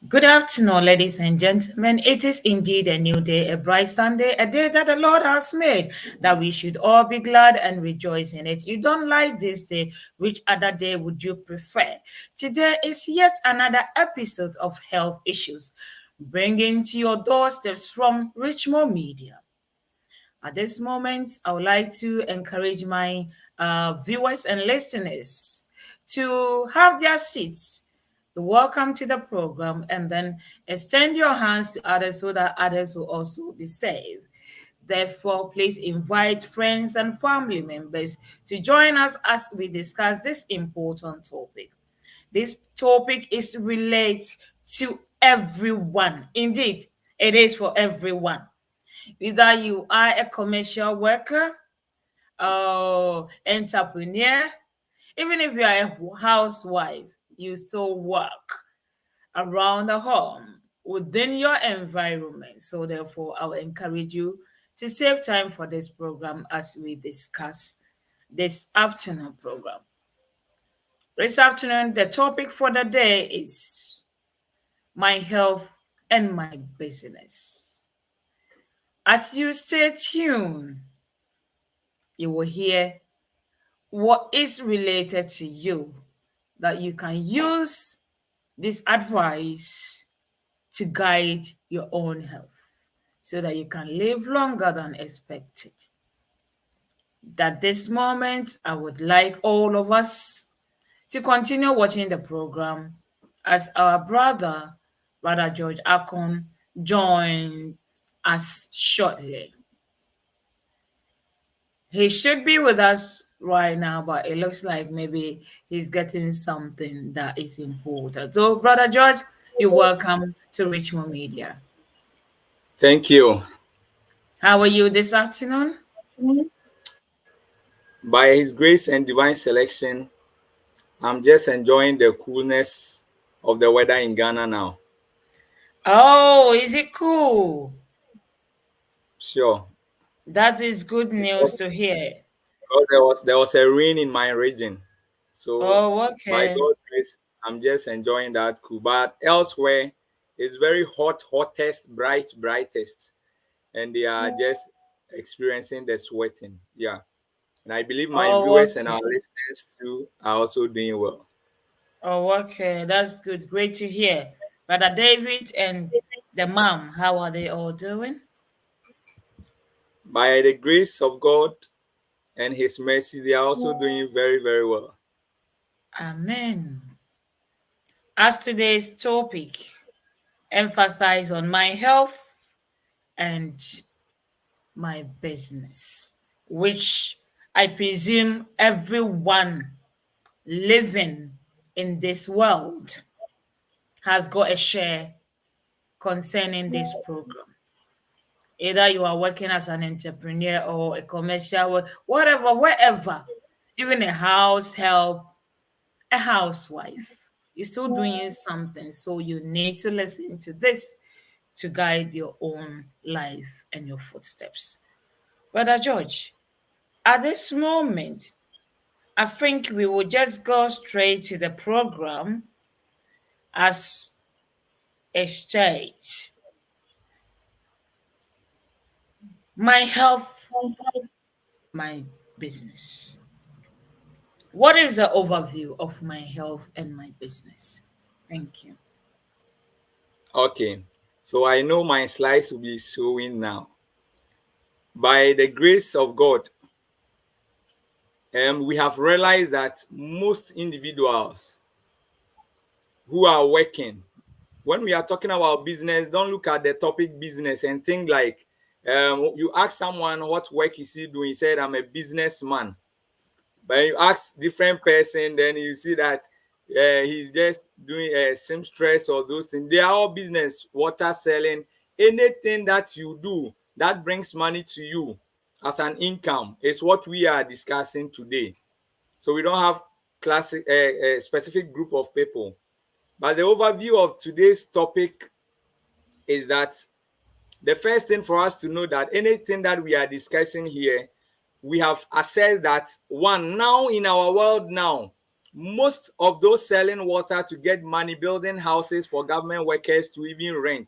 Good afternoon, ladies and gentlemen. It is indeed a new day, a bright Sunday, a day that the Lord has made, that we should all be glad and rejoice in it. You don't like this day, which other day would you prefer? Today is yet another episode of Health Issues, bringing to your doorsteps from Richmond Media. At this moment, I would like to encourage my viewers and listeners to have their seats. Welcome to the program, and then extend your hands to others so that others will also be saved. Therefore, please invite friends and family members to join us as we discuss this important topic. This topic is related to everyone. Indeed, it is for everyone. Whether you are a commercial worker or entrepreneur, even if you are a housewife, you still work around the home within your environment. So therefore, I will encourage you to save time for this program as we discuss this afternoon program. This afternoon, the topic for the day is my health and my business. As you stay tuned, you will hear what is related to you that you can use this advice to guide your own health so that you can live longer than expected. At this moment, I would like all of us to continue watching the program as our Brother George Ackon, joins us shortly. He should be with us right now, but it looks like maybe he's getting something that is important. So, Brother George, you're welcome to Richmond Media. Thank you. How are you this afternoon? By His grace and divine selection, I'm just enjoying the coolness of the weather in Ghana now. Oh, is it cool? Sure. That is good news to hear. Because there was a rain in my region. So by Okay. God's grace, I'm just enjoying that cool. But elsewhere, it's very hot, hottest, brightest. And they are just experiencing the sweating. Yeah. And I believe my viewers and our listeners too are also doing well. Oh, okay. That's good. Great to hear. Brother David and the mom, how are they all doing? By the grace of God and His mercy, they are also doing very, very well. Amen. As today's topic emphasize on my health and my business, which I presume everyone living in this world has got a share concerning this program. Either you are working as an entrepreneur or a commercial, whatever, wherever, even a house help, a housewife, you're still doing something. So you need to listen to this to guide your own life and your footsteps. Brother George, at this moment, I think we will just go straight to the program as a stage. My health, my business. What is the overview of my health and my business? Thank you. Okay, so I know my slides will be showing now. By the grace of God, we have realized that most individuals who are working, when we are talking about business, don't look at the topic business and think like you ask someone what work is he doing. He said, I'm a businessman. But you ask different person, then you see that he's just doing seamstress or those things. They are all business, water selling, anything that you do that brings money to you as an income is what we are discussing today. So we don't have classic a specific group of people. But the overview of today's topic is that the first thing for us to know that anything that we are discussing here, we have assessed that one, now in our world now, most of those selling water to get money, building houses for government workers to even rent,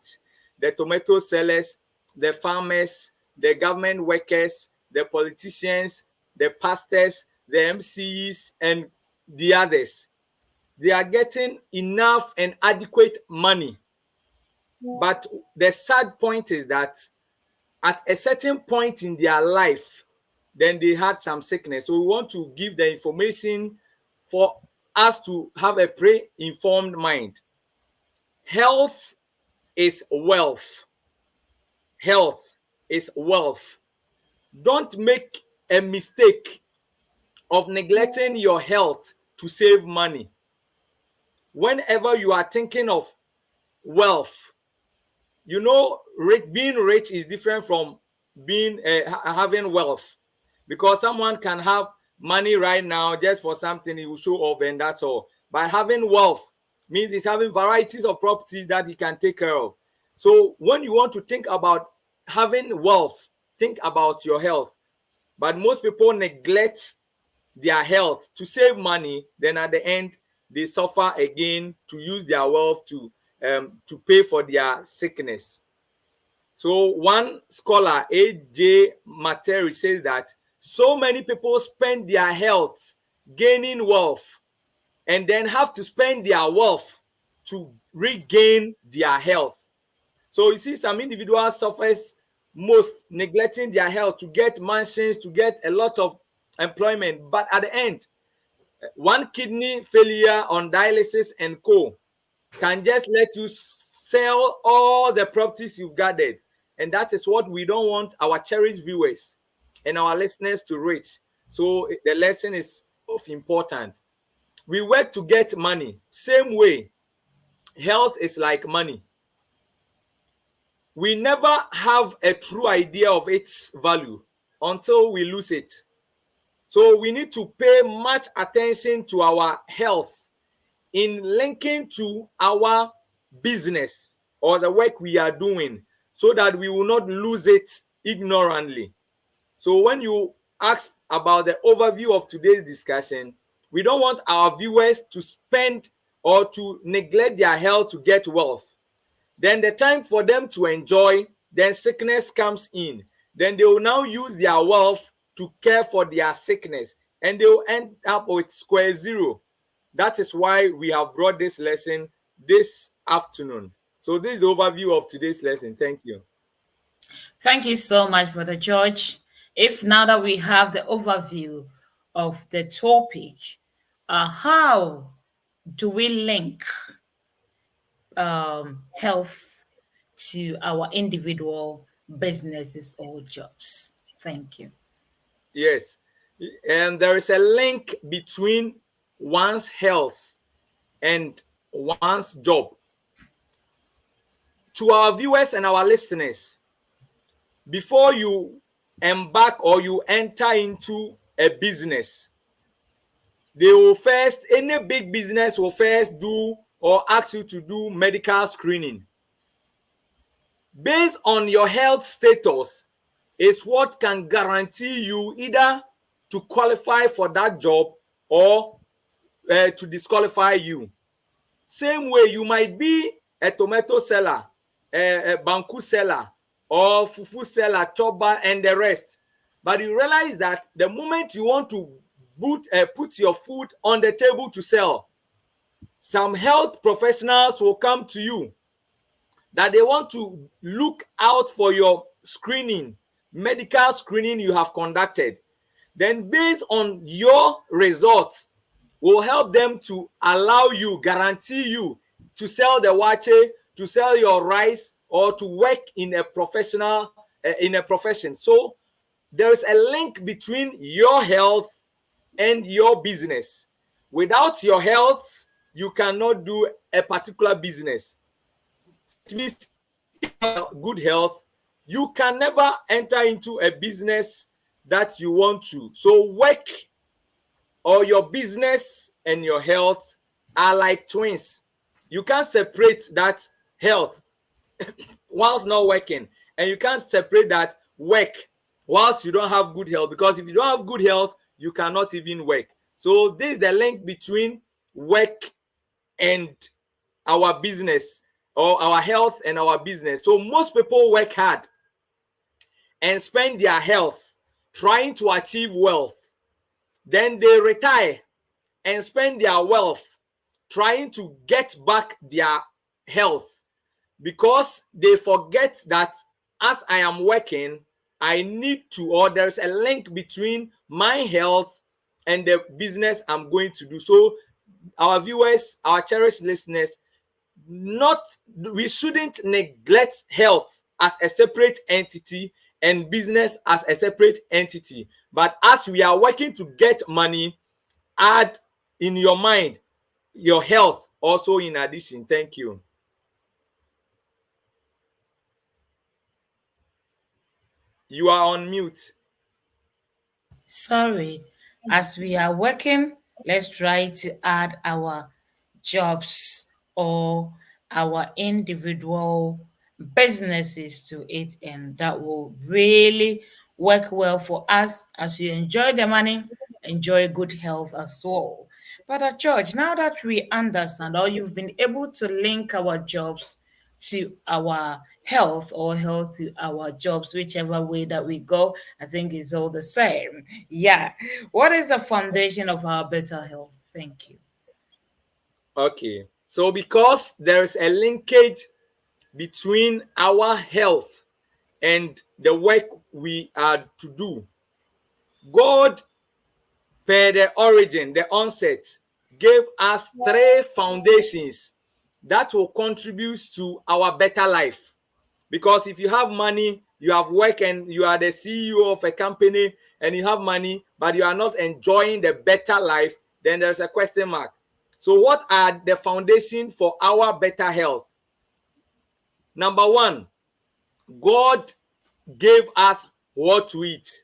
the tomato sellers, the farmers, the government workers, the politicians, the pastors, the MCs, and the others, they are getting enough and adequate money. But the sad point is that at a certain point in their life, then they had some sickness. So we want to give the information for us to have a pre-informed mind. Health is wealth. Health is wealth. Don't make a mistake of neglecting your health to save money. Whenever you are thinking of wealth, you know, being rich is different from being having wealth, because someone can have money right now just for something he will show off and that's all. But having wealth means he's having varieties of properties that he can take care of. So when you want to think about having wealth, think about your health. But most people neglect their health to save money, then at the end they suffer again to use their wealth to pay for their sickness. So one scholar, A.J. Materi, says that so many people spend their health gaining wealth and then have to spend their wealth to regain their health. So you see, some individuals suffers most neglecting their health to get mansions, to get a lot of employment. But at the end, one kidney failure on dialysis and co can just let you sell all the properties you've gathered. And that is what we don't want our cherished viewers and our listeners to reach. So the lesson is of importance. We work to get money. Same way, health is like money. We never have a true idea of its value until we lose it. So we need to pay much attention to our health in linking to our business or the work we are doing, so that we will not lose it ignorantly. So when you ask about the overview of today's discussion, we don't want our viewers to spend or to neglect their health to get wealth. Then the time for them to enjoy, then sickness comes in. Then they will now use their wealth to care for their sickness, and they will end up with square zero. That is why we have brought this lesson this afternoon. So this is the overview of today's lesson. Thank you. Thank you so much, Brother George. If now that we have the overview of the topic, how do we link health to our individual businesses or jobs? Thank you. Yes. And there is a link between one's health and one's job. To our viewers and our listeners, before you embark or you enter into a business, they will first, any big business will first do or ask you to do medical screening. Based on your health status is what can guarantee you either to qualify for that job or to disqualify you. Same way, you might be a tomato seller, a banku seller, or fufu seller, choba, and the rest. But you realize that the moment you want to put your food on the table to sell, some health professionals will come to you that they want to look out for your screening, medical screening you have conducted. Then based on your results, will help them to allow you, guarantee you to sell the wache, to sell your rice, or to work in a in a profession. So there is a link between your health and your business. Without your health, you cannot do a particular business. It means if you have good health, you can never enter into a business that you want to. So work or your business and your health are like twins. You can't separate that health whilst not working, and you can't separate that work whilst you don't have good health, because if you don't have good health, you cannot even work. So this is the link between work and our business, or our health and our business. So most people work hard and spend their health trying to achieve wealth. Then they retire and spend their wealth trying to get back their health, because they forget that as I am working, I need to, or there's a link between my health and the business I'm going to do. So our viewers, our cherished listeners, we shouldn't neglect health as a separate entity and business as a separate entity. But as we are working to get money, add in your mind your health also in addition. Thank you. You are on mute. Sorry, as we are working, let's try to add our jobs or our individual businesses to it, and that will really work well for us as you enjoy the money, enjoy good health as well. But at church, now that we understand or you've been able to link our jobs to our health or health to our jobs, whichever way that we go, I think it's all the same. Yeah. What is the foundation of our better health? Thank you. Okay. So because there's a linkage between our health and the work we are to do, God, per the origin, the onset, gave us three foundations that will contribute to our better life. Because if you have money, you have work, and you are the CEO of a company and you have money, but you are not enjoying the better life, then there's a question mark. So what are the foundation for our better health? Number one, God gave us what to eat.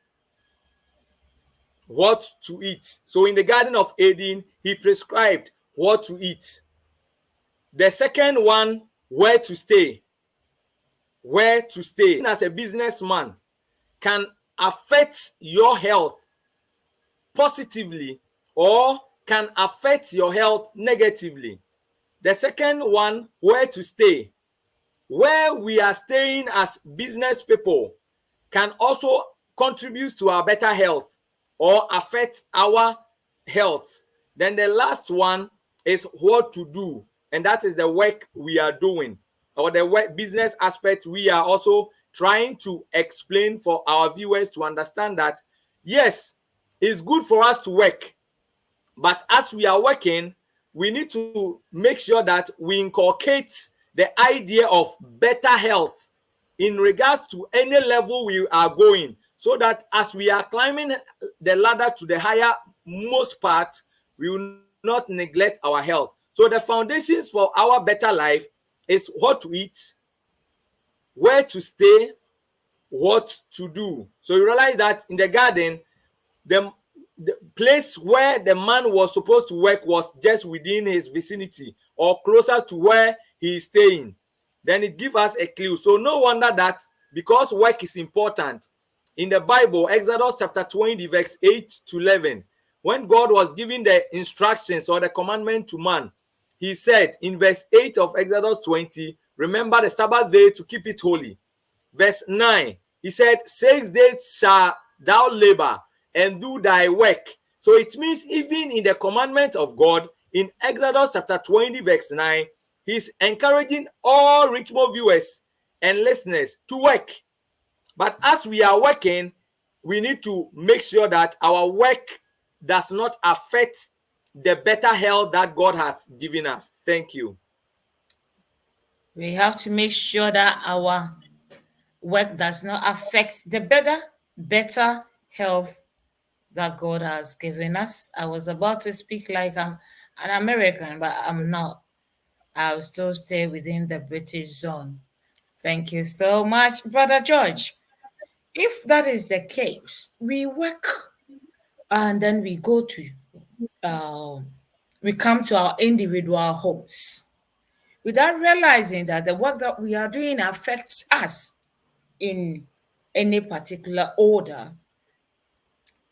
What to eat. So in the Garden of Eden, he prescribed what to eat. The second one, where to stay. Where to stay. As a businessman, can affect your health positively or can affect your health negatively. The second one, where to stay. Where we are staying as business people can also contribute to our better health or affect our health. Then the last one is what to do, and that is the work we are doing, or the work business aspect we are also trying to explain for our viewers to understand that, yes, it's good for us to work, but as we are working, we need to make sure that we inculcate the idea of better health in regards to any level we are going, so that as we are climbing the ladder to the higher most part, we will not neglect our health. So the foundations for our better life is what to eat, where to stay, what to do. So you realize that in the garden, the, the place where the man was supposed to work was just within his vicinity or closer to where he is staying. Then it gives us a clue. So no wonder that, because work is important, in the Bible, Exodus chapter 20, verse 8 to 11, when God was giving the instructions or the commandment to man, he said in verse 8 of Exodus 20, remember the Sabbath day to keep it holy. Verse 9, he said, 6 days shall thou labor and do thy work. So it means even in the commandment of God, in Exodus chapter 20, verse 9, he's encouraging all Richmond viewers and listeners to work. But as we are working, we need to make sure that our work does not affect the better health that God has given us. Thank you. We have to make sure that our work does not affect the better health that God has given us. I was about to speak like I'm an American, but I'm not. I'll still stay within the British zone. Thank you so much, Brother George. If that is the case, we work and then uh, we come to our individual homes without realizing that the work that we are doing affects us in any particular order.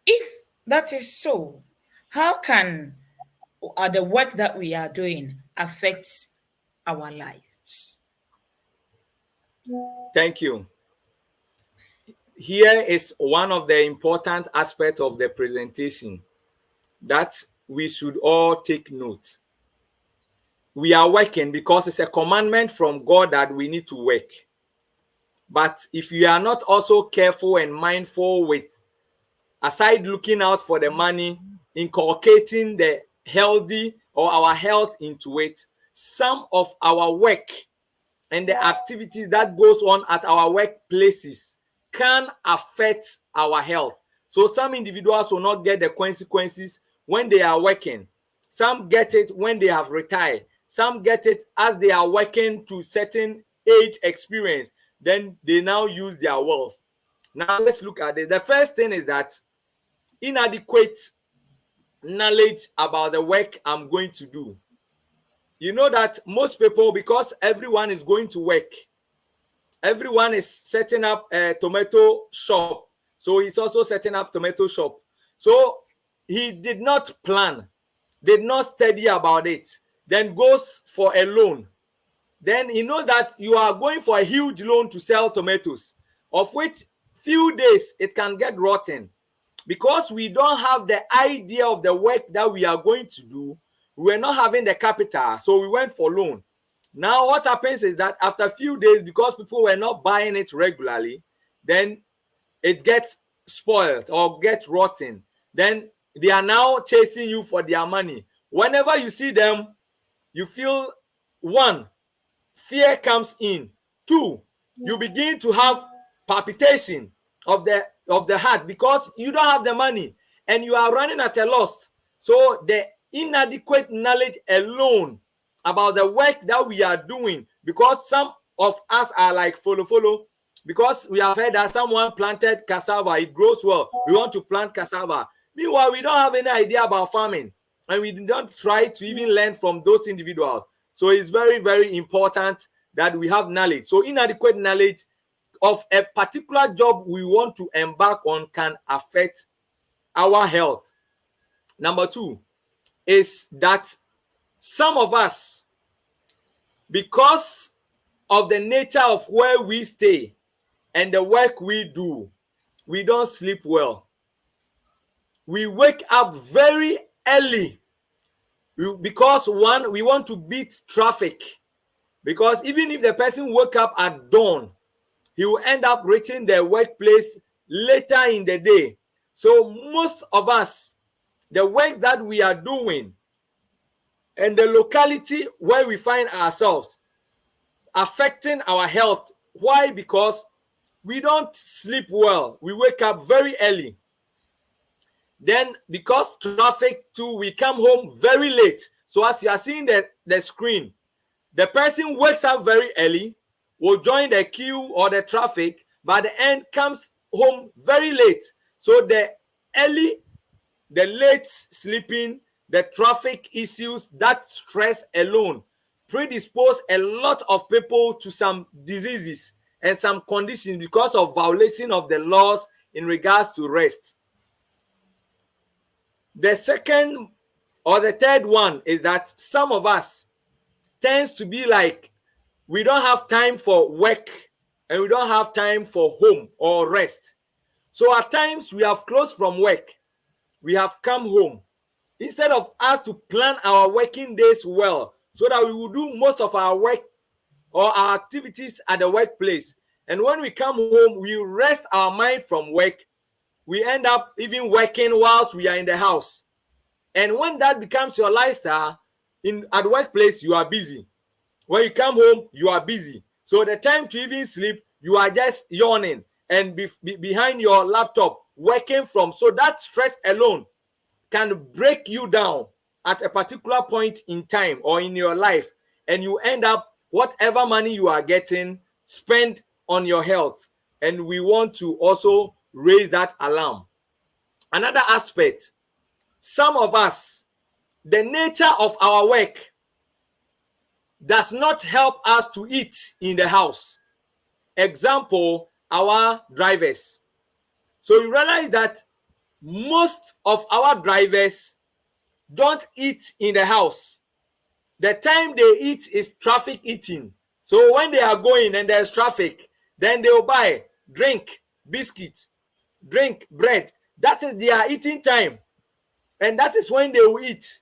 If that is so, how can the work that we are doing affect our lives? Thank you. Here is one of the important aspects of the presentation that we should all take note. We are working because it's a commandment from God that we need to work. But if you are not also careful and mindful with, aside looking out for the money, inculcating the healthy or our health into it, some of our work and the activities that goes on at our workplaces can affect our health. So some individuals will not get the consequences when they are working. Some get it when they have retired. Some get it as they are working to certain age experience. Then they now use their wealth. Now let's look at it. The first thing is that inadequate knowledge about the work I'm going to do. You know that most people, because everyone is going to work, everyone is setting up a tomato shop. So he's also setting up tomato shop. So he did not plan, did not study about it, then goes for a loan. Then he knows that you are going for a huge loan to sell tomatoes, of which few days it can get rotten. Because we don't have the idea of the work that we are going to do, we were not having the capital, so we went for loan. Now what happens is that after a few days, because people were not buying it regularly, then it gets spoiled or gets rotten. Then they are now chasing you for their money. Whenever you see them, you feel, one, fear comes in. Two, you begin to have palpitation of the heart because you don't have the money and you are running at a loss. So the inadequate knowledge alone about the work that we are doing, because some of us are like follow, because we have heard that someone planted cassava, it grows well, we want to plant cassava. Meanwhile, we don't have any idea about farming and we don't try to even learn from those individuals. So it's very, very important that we have knowledge. So inadequate knowledge of a particular job we want to embark on can affect our health. Number two is that some of us, because of the nature of where we stay and the work we do, we don't sleep well. We wake up very early because, one, we want to beat traffic. Because even if the person woke up at dawn, he will end up reaching the workplace later in the day. So most of us, the work that we are doing and the locality where we find ourselves affecting our health. Why? Because we don't sleep well. We wake up very early. Then because traffic too, we come home very late. So as you are seeing the screen, the person wakes up very early, will join the queue or the traffic, but at the end comes home very late. So the late sleeping, the traffic issues, that stress alone predispose a lot of people to some diseases and some conditions because of violation of the laws in regards to rest. The second or the third one is that some of us tends to be like, we don't have time for work and we don't have time for home or rest. So at times we have closed from work, we have come home. Instead of us to plan our working days well so that we will do most of our work or our activities at the workplace, and when we come home we rest our mind from work, we end up even working whilst we are in the house. And when that becomes your lifestyle, at the workplace you are busy, when you come home you are busy, so the time to even sleep you are just yawning and behind your laptop working from. So that stress alone can break you down at a particular point in time or in your life, and you end up whatever money you are getting spent on your health. And we want to also raise that alarm. Another aspect, some of us, the nature of our work does not help us to eat in the house. Example, our drivers. So you realize that most of our drivers don't eat in the house. The time they eat is traffic eating. So when they are going and there's traffic, then they'll buy drink, biscuit, drink, bread. That is their eating time. And that is when they will eat.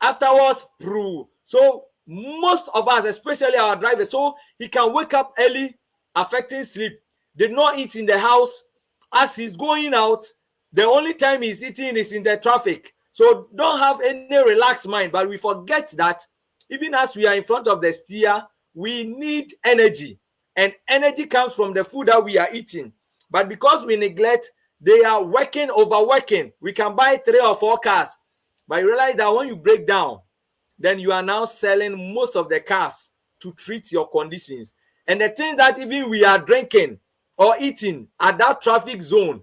Afterwards, brew. So most of us, especially our drivers, so he can wake up early, affecting sleep, did not eat in the house. As he's going out, the only time he's eating is in the traffic. So don't have any relaxed mind. But we forget that even as we are in front of the steer, we need energy. And energy comes from the food that we are eating. But because we neglect, they are working, overworking. We can buy 3 or 4 cars. But you realize that when you break down, then you are now selling most of the cars to treat your conditions. And the things that even we are drinking or eating at that traffic zone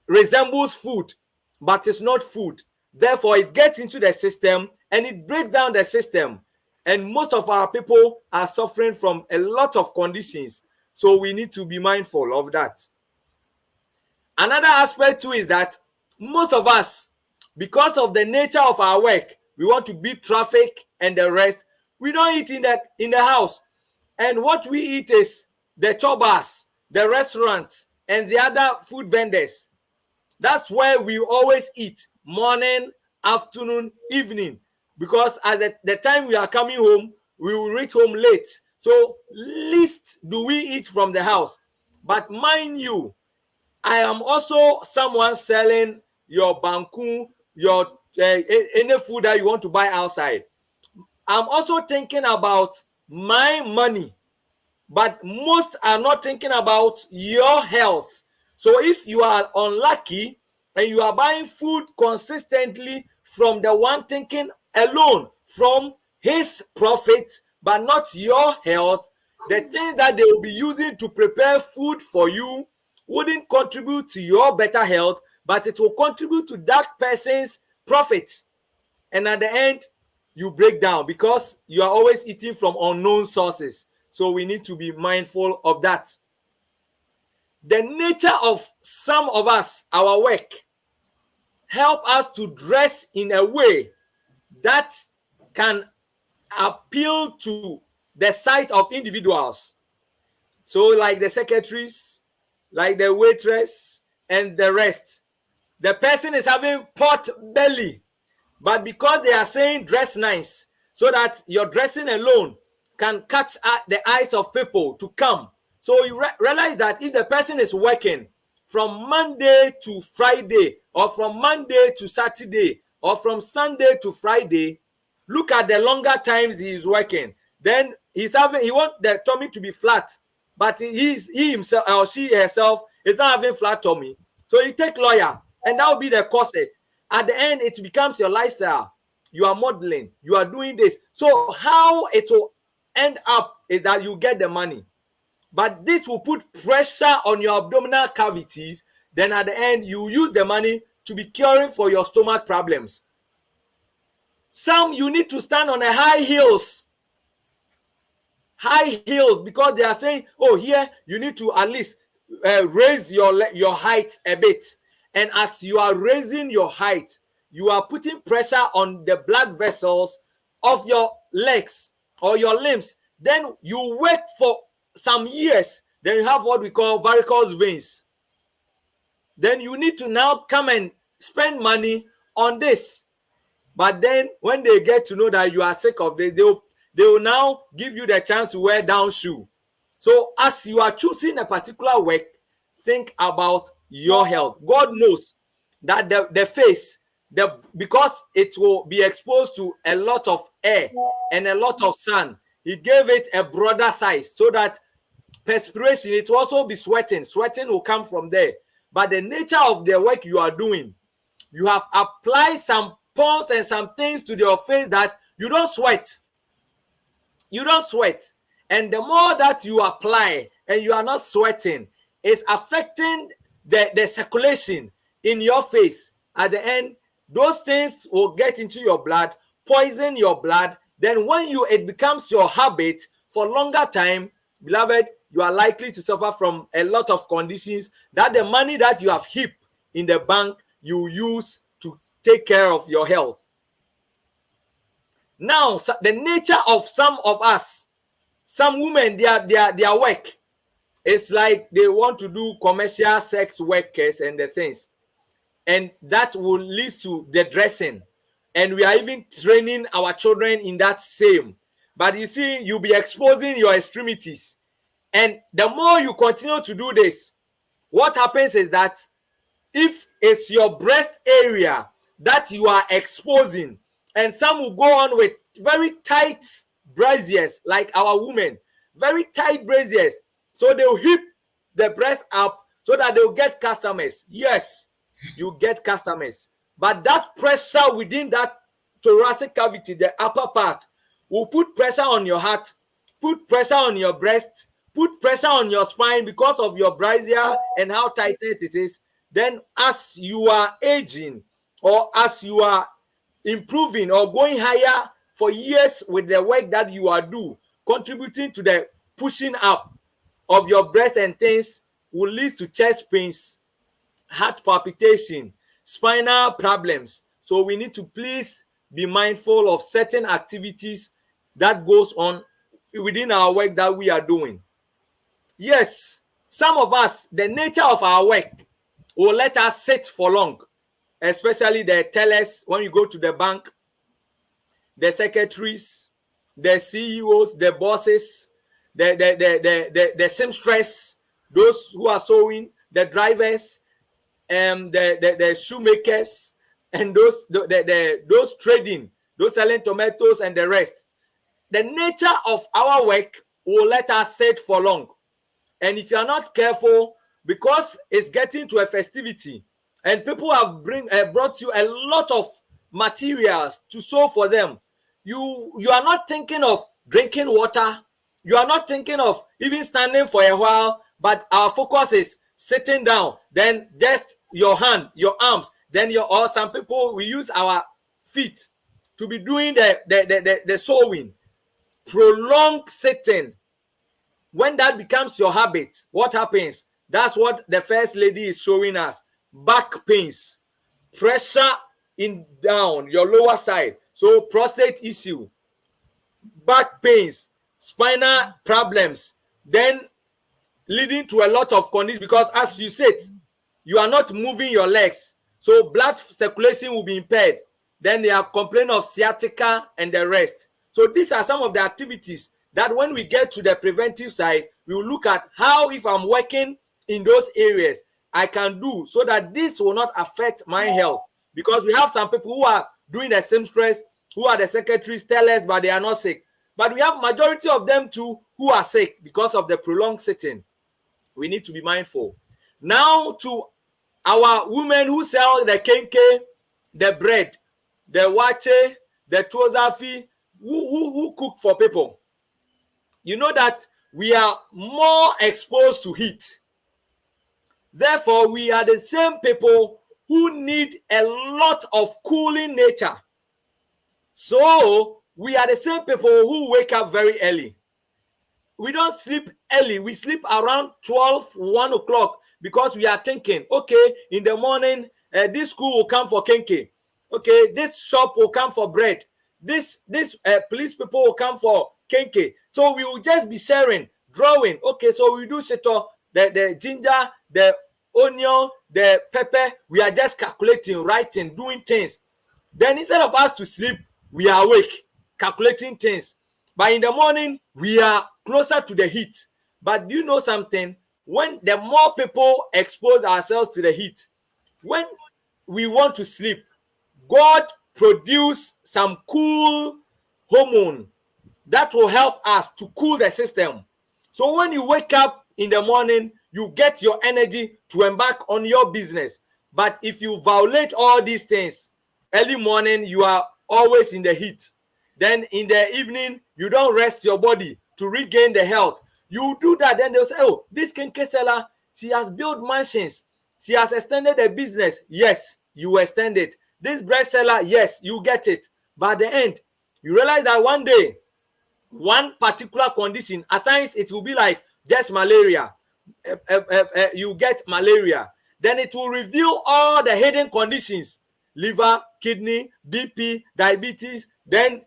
resembles food, but it's not food. Therefore, it gets into the system and it breaks down the system. And most of our people are suffering from a lot of conditions. So we need to be mindful of that. Another aspect too is that most of us, because of the nature of our work, we want to beat traffic and the rest. We don't eat in the house. And what we eat is the chobas, the restaurants, and the other food vendors. That's where we always eat, morning, afternoon, evening. Because at the time we are coming home, we will reach home late. So least do we eat from the house. But mind you, I am also someone selling your banku, your any food that you want to buy outside. I'm also thinking about my money, but most are not thinking about your health. So if you are unlucky and you are buying food consistently from the one thinking alone from his profit, but not your health, the things that they will be using to prepare food for you wouldn't contribute to your better health, but it will contribute to that person's profit. And at the end, you break down because you are always eating from unknown sources. So we need to be mindful of that. The nature of some of us, our work, help us to dress in a way that can appeal to the sight of individuals. So like the secretaries, like the waitress, and the rest. The person is having pot belly, but because they are saying dress nice, so that your dressing alone can catch the eyes of people to come. So you realize that if the person is working from Monday to Friday, or from Monday to Saturday, or from Sunday to Friday, look at the longer times he is working. Then he wants the tummy to be flat, but he himself or she herself is not having flat tummy. So you take lawyer, and that will be the corset. At the end, it becomes your lifestyle. You are modeling, you are doing this. So how it will end up is that you get the money, but this will put pressure on your abdominal cavities. Then at the end, you use the money to be curing for your stomach problems. Some, you need to stand on a high heels, because they are saying, oh, here you need to at least raise your height a bit. And as you are raising your height, you are putting pressure on the blood vessels of your legs or your limbs. Then you wait for some years, then you have what we call varicose veins. Then you need to now come and spend money on this. But then when they get to know that you are sick of this, they will now give you the chance to wear down shoe. So as you are choosing a particular work, think about your health. God knows that the face, because it will be exposed to a lot of air and a lot of sun, he gave it a broader size so that perspiration, it will also be sweating. Sweating will come from there. But the nature of the work you are doing, you have applied some pons and some things to your face that you don't sweat. You don't sweat. And the more that you apply and you are not sweating, it's affecting the circulation in your face. At the end, those things will get into your blood, poison your blood. Then when it becomes your habit for longer time, beloved, you are likely to suffer from a lot of conditions that the money that you have heaped in the bank, you use to take care of your health. Now, the nature of some of us, some women, their work, it's like they want to do commercial sex workers and the things. And that will lead to the dressing. And we are even training our children in that same. But you see, you'll be exposing your extremities. And the more you continue to do this, what happens is that if it's your breast area that you are exposing, and some will go on with very tight braziers, like our women, very tight braziers, so they'll hip the breast up so that they'll get customers. Yes, you get customers, but that pressure within that thoracic cavity, the upper part, will put pressure on your heart, put pressure on your breast, put pressure on your spine because of your brazier and how tight it is. Then as you are aging, or as you are improving or going higher for years with the work that you are doing, contributing to the pushing up of your breast and things, will lead to chest pains, heart palpitation, spinal problems. So we need to please be mindful of certain activities that goes on within our work that we are doing. Yes, some of us, the nature of our work will let us sit for long, especially the tellers when you go to the bank, the secretaries, the CEOs, the bosses, the seamstress, those who are sewing, the drivers, the shoemakers, and those trading, those selling tomatoes and the rest. The nature of our work will let us sit for long. And if you are not careful, because it's getting to a festivity and people have brought you a lot of materials to sew for them, you are not thinking of drinking water. You are not thinking of even standing for a while, but our focus is sitting down, then just your hand, your arms, then or some people, we use our feet to be doing the sewing. Prolonged sitting. When that becomes your habit, what happens? That's what the first lady is showing us. Back pains, pressure in down your lower side, so prostate issue, back pains, spinal problems, then leading to a lot of conditions, because as you sit, you are not moving your legs, so blood circulation will be impaired. Then they are complaining of sciatica and the rest. So these are some of the activities that when we get to the preventive side, we will look at how, if I'm working in those areas, I can do so that this will not affect my health. Because we have some people who are doing the seamstress, who are the secretaries, tellers, but they are not sick. But we have majority of them too who are sick because of the prolonged sitting. We need to be mindful. Now to our women who sell the kenke, the bread, the wache, the tozafi, who cook for people. You know that we are more exposed to heat. Therefore, we are the same people who need a lot of cooling nature. So, we are the same people who wake up very early. We don't sleep early. We sleep around 12, 1 o'clock because we are thinking, okay, in the morning, this school will come for kenke. Okay, this shop will come for bread. This police people will come for kenke. So we will just be sharing, drawing. Okay, so we do shito, the ginger, the onion, the pepper. We are just calculating, writing, doing things. Then instead of us to sleep, we are awake, calculating things. But in the morning, we are closer to the heat. But do you know something? When the more people expose ourselves to the heat, when we want to sleep, God produce some cool hormone that will help us to cool the system. So when you wake up in the morning, you get your energy to embark on your business. But if you violate all these things, early morning, you are always in the heat. Then in the evening, you don't rest your body to regain the health. You do that, then they'll say, oh, this kenke seller, she has built mansions. She has extended the business. Yes, you extend it. This bread seller, yes, you get it. But at the end, you realize that one day, one particular condition, at times it will be like just malaria. You get malaria. Then it will reveal all the hidden conditions: liver, kidney, BP, diabetes. Then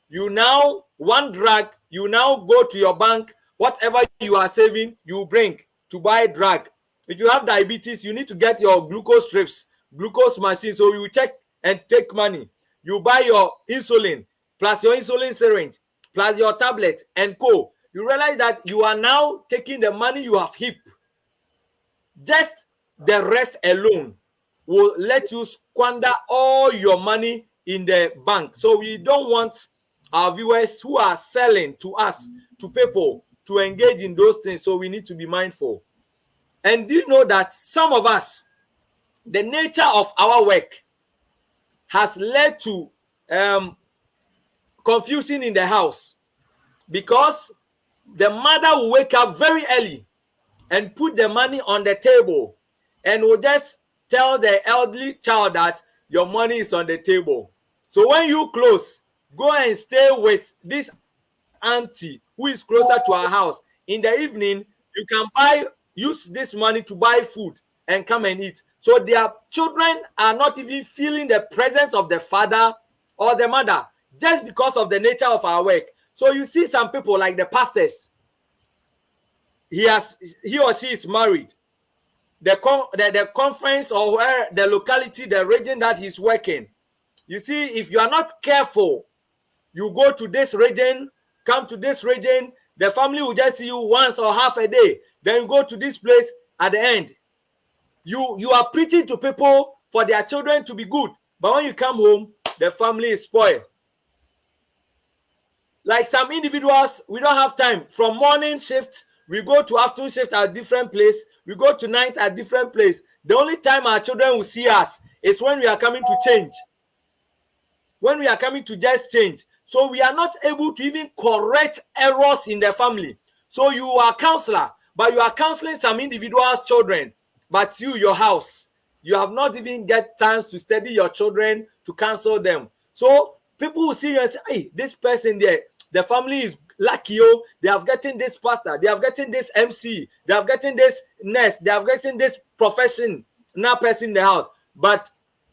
you now, one drug, you now go to your bank, whatever you are saving, you bring to buy drug. If you have diabetes, you need to get your glucose strips, glucose machine, so you check and take money. You buy your insulin, plus your insulin syringe, plus your tablet, and co. You realize that you are now taking the money you have heaped. Just the rest alone will let you squander all your money in the bank. So we don't want our viewers who are selling to us, to people, to engage in those things. So we need to be mindful. And do you know that some of us, the nature of our work has led to confusion in the house, because the mother will wake up very early and put the money on the table and will just tell the elderly child that your money is on the table. So when you close, go and stay with this auntie who is closer to our house. In the evening, you can use this money to buy food and come and eat. So their children are not even feeling the presence of the father or the mother, just because of the nature of our work. So you see some people like the pastors, he or she is married. The conference, or where the locality, the region that he's working, you see, if you are not careful, you go to this region, come to this region, the family will just see you once or half a day. Then you go to this place. At the end, you are preaching to people for their children to be good, but when you come home, the family is spoiled. Like some individuals, we don't have time. From morning shift, we go to afternoon shift at a different place. We go to night at a different place. The only time our children will see us is when we are coming to change. When we are coming to just change. So we are not able to even correct errors in the family. So you are a counselor, but you are counseling some individuals' children. But your house, you have not even get chance to study your children, to counsel them. So people will see you and say, hey, this person there, the family is lucky. Oh, they have gotten this pastor, they have gotten this MC, they have gotten this nurse, they have gotten this professional person in the house. But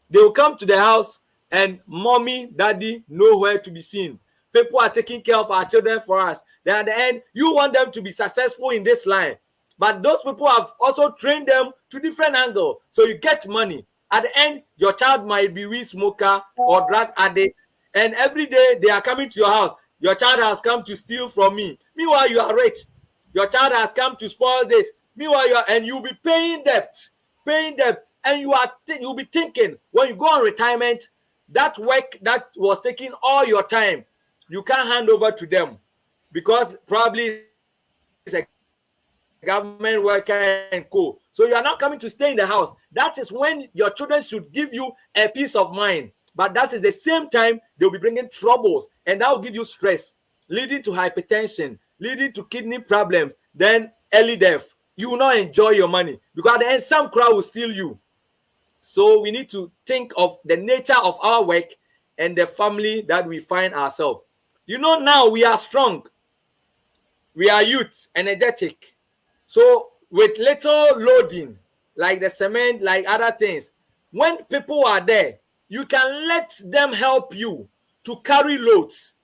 they will come to the house and mommy, daddy, nowhere to be seen. People are taking care of our children for us. Then at the end, you want them to be successful in this line. But those people have also trained them to different angles. So you get money. At the end, your child might be weed smoker or drug addict. And every day they are coming to your house. Your child has come to steal from me. Meanwhile, you are rich. Your child has come to spoil this. Meanwhile, you'll be paying debt, and you'll be thinking when you go on retirement, that work that was taking all your time, you can't hand over to them because probably it's a government worker and co. So you are not coming to stay in the house. That is when your children should give you a peace of mind. But that is the same time they'll be bringing troubles, and that will give you stress, leading to hypertension, leading to kidney problems, then early death. You will not enjoy your money because at the end some crowd will steal you. So we need to think of the nature of our work and the family that we find ourselves. Now we are strong, we are youth, energetic. So with little loading, like the cement, like other things, when people are there, you can let them help you to carry loads.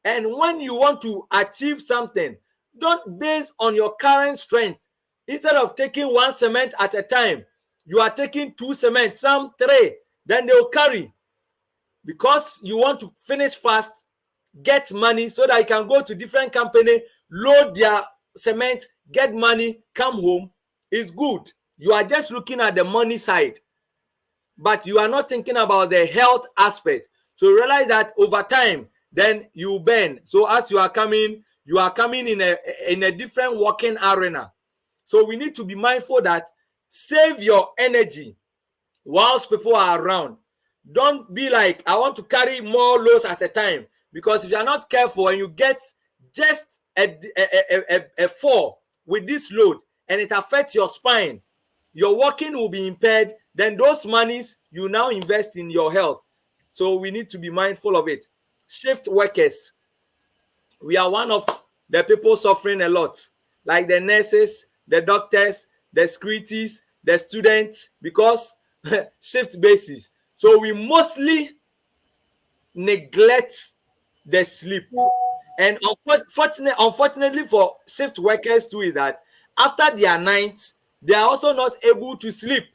And when you want to achieve something, don't base on your current strength. Instead of taking one cement at a time, you are taking 2 cement, some 3, then they'll carry. Because you want to finish fast, get money so that you can go to different company, load their cement, get money, come home. Is good. You are just looking at the money side, but you are not thinking about the health aspect. So realize that over time, then you burn. So as you are coming in a different working arena. So we need to be mindful that save your energy whilst people are around. Don't be like, I want to carry more loads at a time, because if you are not careful and you get just a fall with this load and it affects your spine, your walking will be impaired. Then those monies you now invest in your health. So we need to be mindful of it. Shift workers, we are one of the people suffering a lot, like the nurses, the doctors, the securities, the students, because shift basis. So we mostly neglect the sleep. And unfortunately for shift workers too, is that after their night, they are also not able to sleep.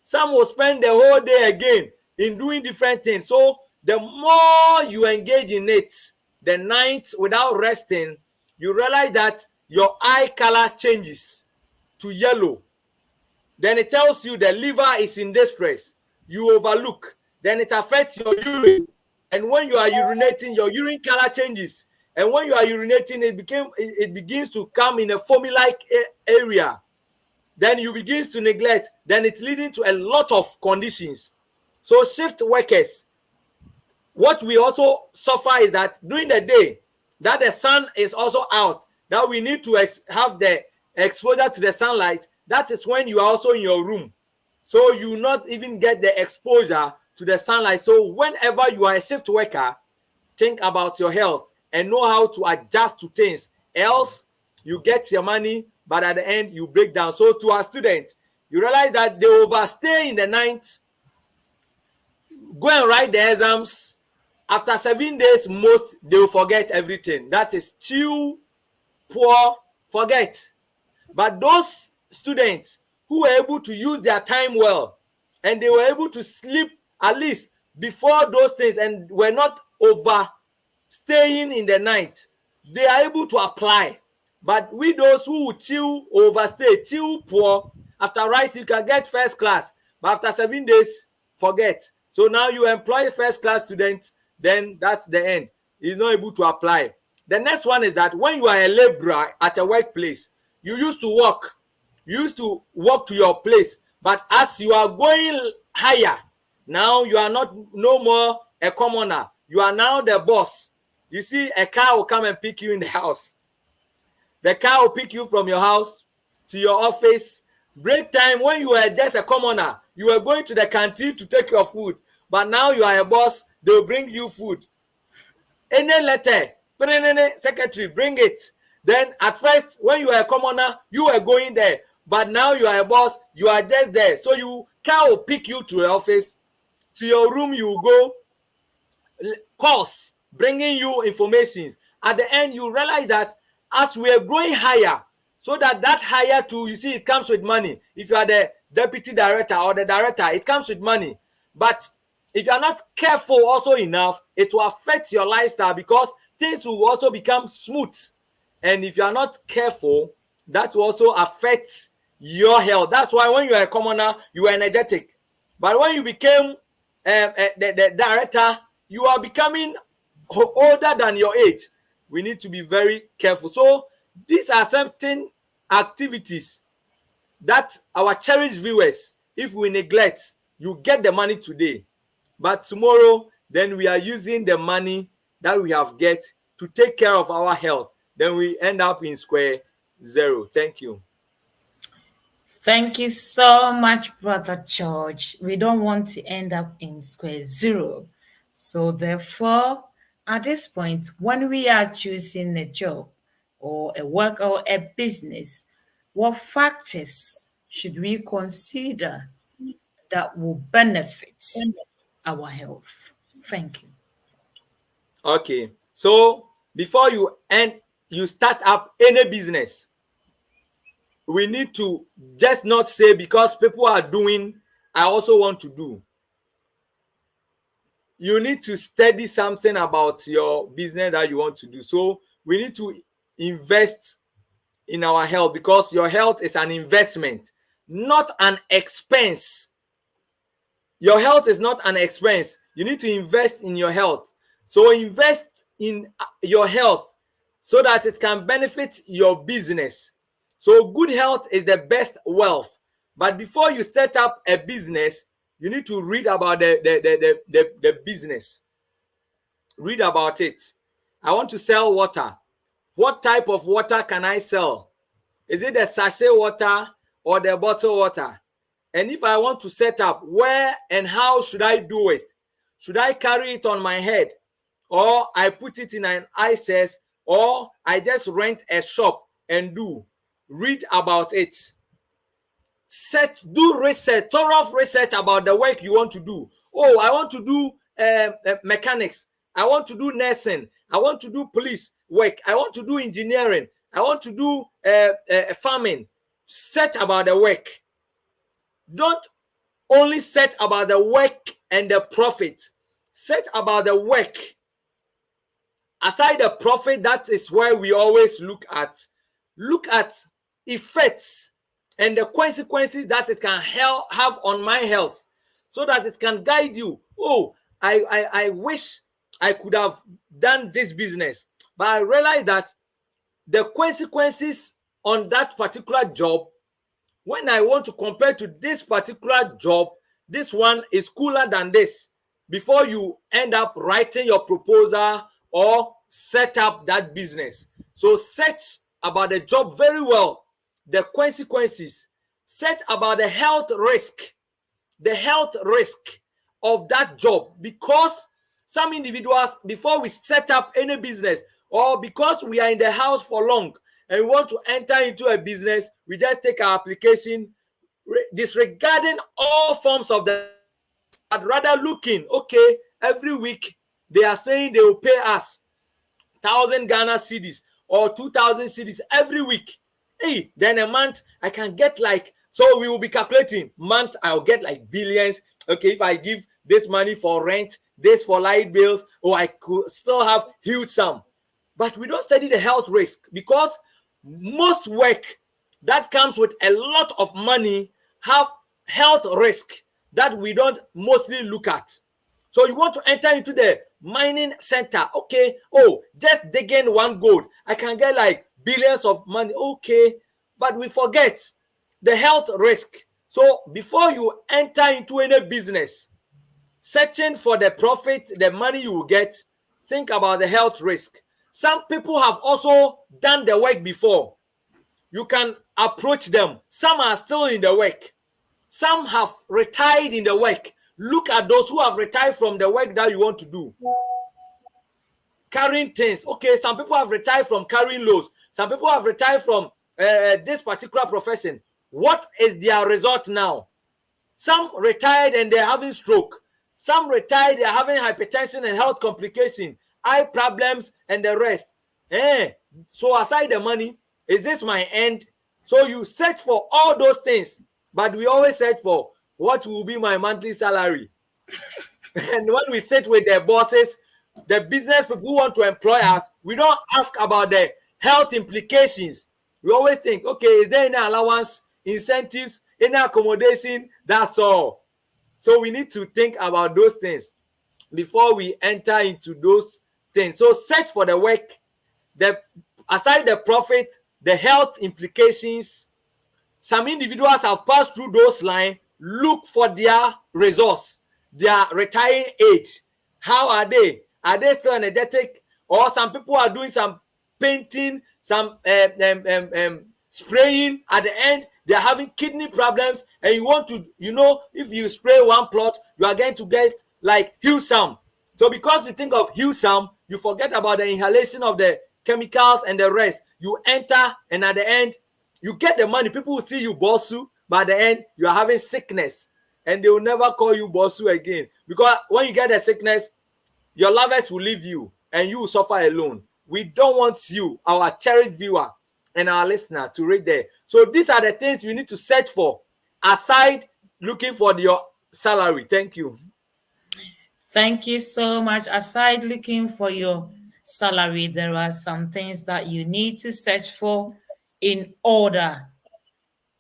Some will spend the whole day again in doing different things. So the more you engage in it, the night without resting, you realize that your eye color changes to yellow. Then it tells you the liver is in distress. You overlook. Then it affects your urine. And when you are urinating, your urine color changes. And when you are urinating, it begins to come in a foamy-like area. Then you begin to neglect. Then it's leading to a lot of conditions. So shift workers, what we also suffer is that during the day, that the sun is also out, that we need to have the exposure to the sunlight. That is when you are also in your room. So you not even get the exposure to the sunlight. So whenever you are a shift worker, think about your health and know how to adjust to things. Else, you get your money, but at the end, you break down. So to our students, you realize that they overstay in the night, go and write the exams. After 7 days, most, they will forget everything. That is chill, poor, forget. But those students who were able to use their time well, and they were able to sleep at least before those things, and were not overstaying in the night, they are able to apply. But we, those who chill, overstay, chill, poor, after writing, you can get first class, but after 7 days, forget. So now you employ first class students, then that's the end. He's not able to apply. The next one is that when you are a laborer at a workplace, you used to walk to your place, but as you are going higher, now you are no more a commoner. You are now the boss. You see, a car will come and pick you in the house. The car will pick you from your house to your office. Break time, when you were just a commoner, you were going to the canteen to take your food. But now you are a boss, they will bring you food. Any letter, secretary, bring it. Then at first, when you were a commoner, you were going there. But now you are a boss, you are just there. So you car will pick you to the office. To your room, you will go. Calls, bringing you information. At the end, you realize that as we are growing higher, so that higher too, you see, it comes with money. If you are the deputy director or the director, it comes with money. But if you are not careful also enough, it will affect your lifestyle, because things will also become smooth. And if you are not careful, that will also affect your health. That's why when you are a commoner, you are energetic. But when you became the director, you are becoming older than your age. We need to be very careful. So these are certain activities that our cherished viewers, if we neglect, you get the money today, but tomorrow, then we are using the money that we have get to take care of our health. Then we end up in square zero. Thank you. Thank you so much, Brother George. We don't want to end up in square zero. So, therefore, at this point, when we are choosing a job or a work or a business, what factors should we consider that will benefit our health? Thank you. Okay. So before you start up any business, we need to just not say because people are doing, I also want to do. You need to study something about your business that you want to do. So we need to invest in our health, because your health is an investment, not an expense. Your health is not an expense. You need to invest in your health. So invest in your health so that it can benefit your business. So good health is the best wealth. But before you set up a business, you need to read about the business. Read about it. I want to sell water. What type of water can I sell? Is it the sachet water or the bottled water? And if I want to set up, where and how should I do it? Should I carry it on my head, or I put it in an ice chest, or I just rent a shop and do? Read about it. Do research, thorough research about the work you want to do. Oh, I want to do mechanics. I want to do nursing. I want to do police work. I want to do engineering. I want to do farming. Search about the work. Don't only search about the work and the profit. Search about the work. Aside the profit, that is where we always look at. Look at effects and the consequences that it can have on my health, so that it can guide you. Oh, I wish I could have done this business, but I realized that the consequences on that particular job, when I want to compare to this particular job, this one is cooler than this. Before you end up writing your proposal or set up that business. So search about the job very well, the consequences. Search about the health risk of that job, because some individuals, before we set up any business, or because we are in the house for long and we want to enter into a business, we just take our application, disregarding all forms of the risk, but rather looking, okay, every week they are saying they will pay us 1,000 Ghana cedis or 2,000 cedis every week. Hey, then a month I can get like, so we will be calculating, month I'll get like billions. Okay, if I give this money for rent, this for light bills, or I could still have huge sum. But we don't study the health risk, because most work that comes with a lot of money have health risk that we don't mostly look at. So you want to enter into the mining center. Okay, oh, just digging one gold, I can get like billions of money. Okay, but we forget the health risk. So before you enter into any business, searching for the profit, the money you will get, think about the health risk. Some people have also done the work before. You can approach them. Some are still in the work. Some have retired in the work. Look at those who have retired from the work that you want to do. Carrying things. Okay, some people have retired from carrying loads. Some people have retired from this particular profession. What is their result now? Some retired and they're having stroke. Some retired, they're having hypertension and health complications, eye problems, and the rest. So aside the money, is this my end? So you search for all those things, but we always search for what will be my monthly salary. And when we sit with the bosses, The business people who want to employ us, we don't ask about the health implications. We always think, okay, is there any allowance, incentives, any accommodation? That's all. So we need to think about those things before we enter into those things. So search for the work, the aside the profit, the health implications. Some individuals have passed through those lines. Look for their results, their retiring age. How are they? Are they still energetic? Or some people are doing some painting, some spraying. At the end, they are having kidney problems, and you want to, if you spray one plot, you are going to get like Hillsam. So because you think of Hillsam, you forget about the inhalation of the chemicals and the rest. You enter, and at the end, you get the money. People will see you bossu, but at the end, you are having sickness, and they will never call you bossu again. Because when you get the sickness, your lovers will leave you, and you will suffer alone. We don't want you, our cherished viewer and our listener, to read there. So these are the things we need to search for, aside looking for your salary. Thank you. Thank you so much. Aside looking for your salary, there are some things that you need to search for in order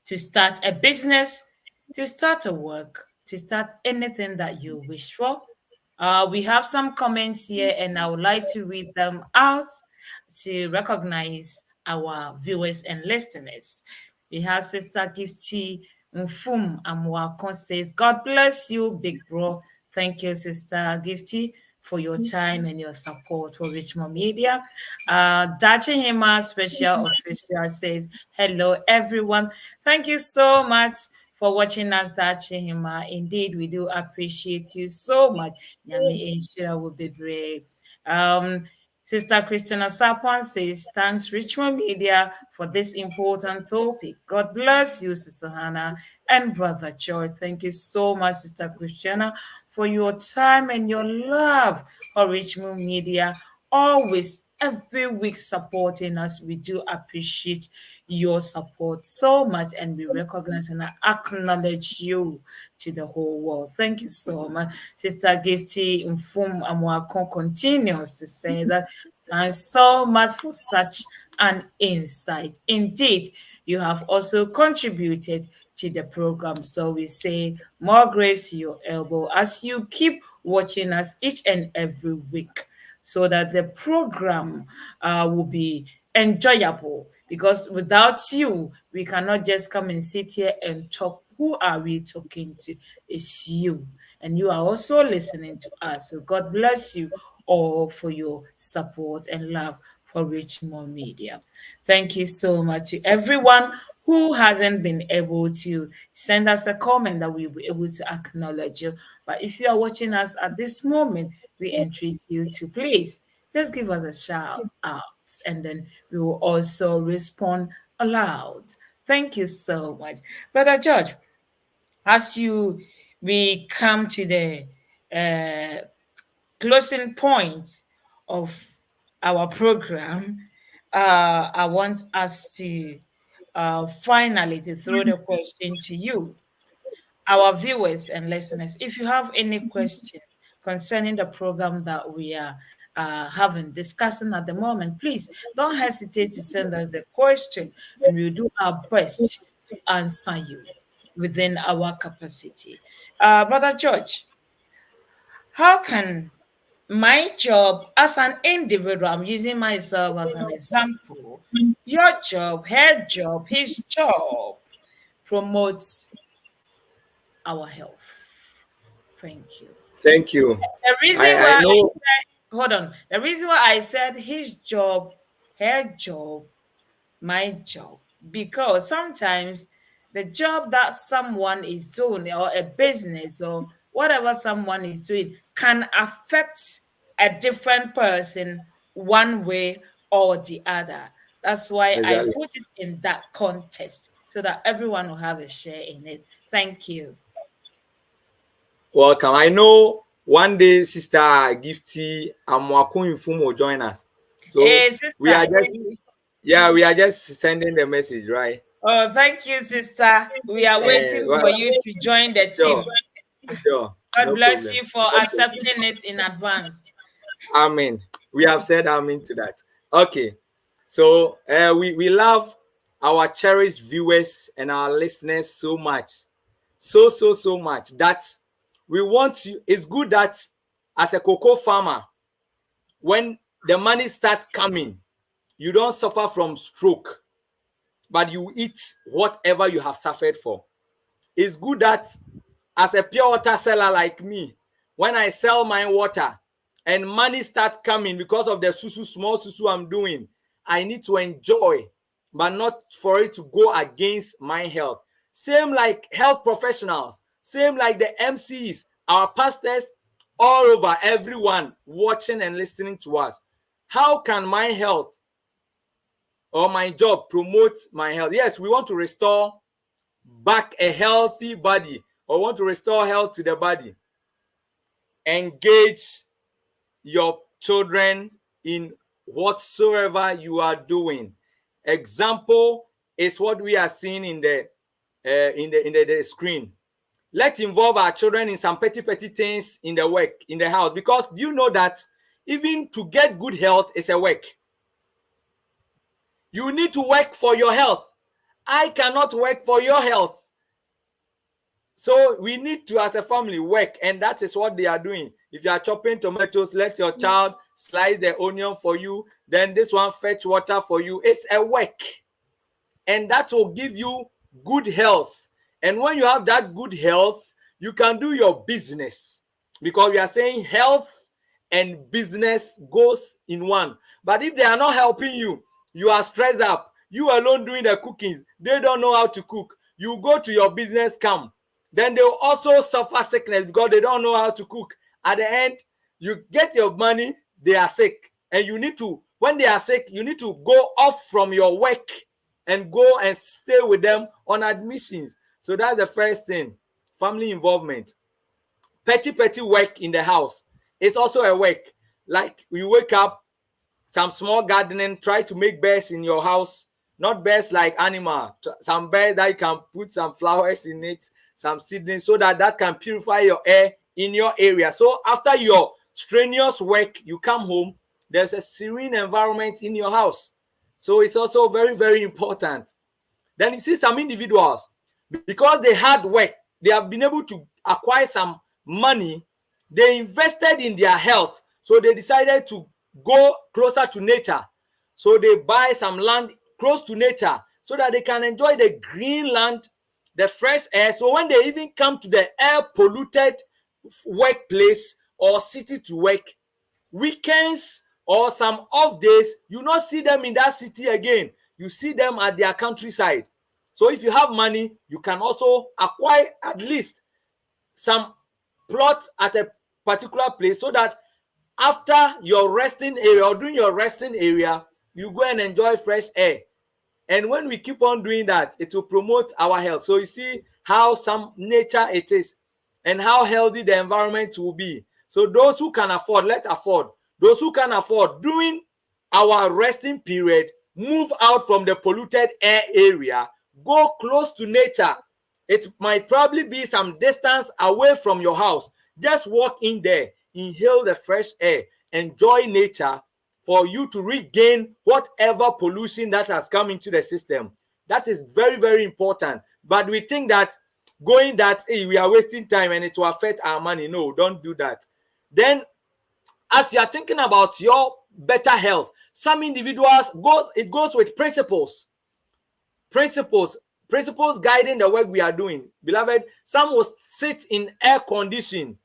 to start a business, to start a work, to start anything that you wish for. We have some comments here, and I would like to read them out to recognize our viewers and listeners. We have Sister Gifty Mfum Amwakon says, God bless you, big bro. Thank you, Sister Gifty, for your time and your support for Richmond Media. Dachi Hima, special official, says, hello, everyone. Thank you so much for watching us, Dachi Hima. Indeed, we do appreciate you so much. Nyame Enshira will be brave. Sister Christina Sapon says, thanks Richmond Media for this important topic. God bless you, Sister Hannah and Brother George. Thank you so much, Sister Christiana, for your time and your love for Richmond Media. Always, every week supporting us. We do appreciate your support so much, and we recognize and acknowledge you to the whole world. Thank you so much. Sister Gifty Mfum Amwakon continues to say that thanks so much for such an insight. Indeed, you have also contributed to the program. So we say more grace to your elbow as you keep watching us each and every week, so that the program will be enjoyable. Because without you, we cannot just come and sit here and talk. Who are we talking to? It's you. And you are also listening to us. So God bless you all for your support and love for Richmond Media. Thank you so much to everyone who hasn't been able to send us a comment that we'll be able to acknowledge you. But if you are watching us at this moment, we entreat you to please just give us a shout out, and then we will also respond aloud. Thank you so much. Brother George, as we come to the uh, closing point of our program, I want us to finally to throw the question to you, our viewers and listeners. If you have any question concerning the program that we are having discussing at the moment, please don't hesitate to send us the question, and we'll do our best to answer you within our capacity. Brother George, how can my job as an individual, I'm using myself as an example, your job, her job, his job promotes our health? Thank you. Thank you. The reason I why I know. said, hold on, the reason why I said his job, her job, my job, because sometimes the job that someone is doing, or a business, or whatever someone is doing, can affect a different person one way or the other. That's why I Exactly. put it in that context, so that everyone will have a share in it. Thank you. Welcome. I know one day Sister Gifty Amwakun will join us. So Hey, we are sister. just, yeah, we are just sending the message, right? Oh, thank you, sister. We are waiting Well, for you to join the sure, team. sure, God no bless problem. you for accepting it in advance. Amen. We have said amen to that. Okay. So we love our cherished viewers and our listeners so much. So much that we want you. It's good that as a cocoa farmer, when the money start coming, you don't suffer from stroke, but you eat whatever you have suffered for. It's good that as a pure water seller like me, when I sell my water and money start coming because of the small susu I'm doing, I need to enjoy, but not for it to go against my health. Same like health professionals, same like the MCs, our pastors, all over, everyone watching and listening to us. How can my health or my job promote my health? Yes, we want to restore back a healthy body, or want to restore health to the body. Engage your children in whatsoever you are doing. Example is what we are seeing in the screen. Let's involve our children in some petty things in the work, in the house, because you know that even to get good health is a work. You need to work for your health. I cannot work for your health. So we need to, as a family, work, and that is what they are doing. If you are chopping tomatoes, let your child slice the onion for you. Then this one fetch water for you. It's a work, and that will give you good health. And when you have that good health, you can do your business, because we are saying health and business goes in one. But if they are not helping you, you are stressed up. You alone doing the cookings. They don't know how to cook. You go to your business camp. Then they will also suffer sickness because they don't know how to cook. At the end, you get your money, they are sick. And you need to, when they are sick, you need to go off from your work and go and stay with them on admissions. So that's the first thing. Family involvement. Petty work in the house. It's also a work. Like you wake up, some small gardening, try to make beds in your house. Not beds like animal. Some beds that you can put some flowers in it, some seedlings, so that can purify your air in your area. So after your strenuous work, you come home, there's a serene environment in your house. So it's also very important. Then you see some individuals, because they hard work, they have been able to acquire some money, they invested in their health. So they decided to go closer to nature. So they buy some land close to nature so that they can enjoy the green land, the fresh air. So when they even come to the air polluted workplace or city to work, weekends or some off days, you not see them in that city again. You see them at their countryside. So if you have money, you can also acquire at least some plot at a particular place, so that after your resting area or during your resting area, you go and enjoy fresh air. And when we keep on doing that, it will promote our health. So you see how some nature it is and how healthy the environment will be. So those who can afford, let's afford. Those who can afford, during our resting period, move out from the polluted air area, go close to nature. It might probably be some distance away from your house. Just walk in there, inhale the fresh air, enjoy nature, for you to regain whatever pollution that has come into the system. That is very important. But we think that going that, hey, we are wasting time and it will affect our money. No, don't do that. Then, as you are thinking about your better health, some individuals it goes with principles guiding the work we are doing. Beloved, some will sit in air condition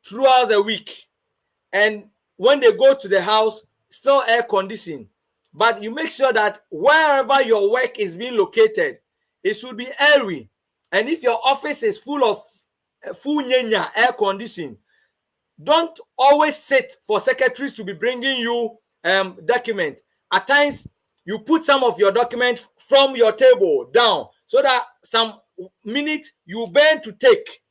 throughout the week, and when they go to the house, still air conditioned. But you make sure that wherever your work is being located, it should be airy. And if your office is full of full nyanya air conditioning, don't always sit for secretaries to be bringing you documents. At times, you put some of your documents from your table down, so that some minutes you burn to take.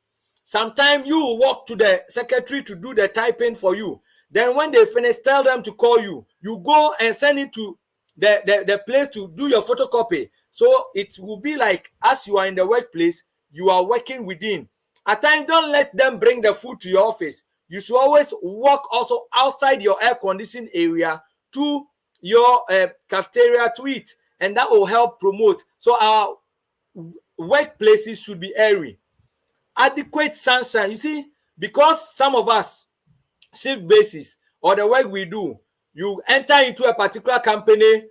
Sometimes you walk to the secretary to do the typing for you. Then when they finish, tell them to call you. You go and send it to the place to do your photocopy. So it will be like, as you are in the workplace, you are working within. At times, don't let them bring the food to your office. you should always walk also outside your air-conditioned area to your cafeteria to eat, and that will help promote. So our workplaces should be airy. Adequate sunshine. You see, because some of us shift basis or the work we do, you enter into a particular company.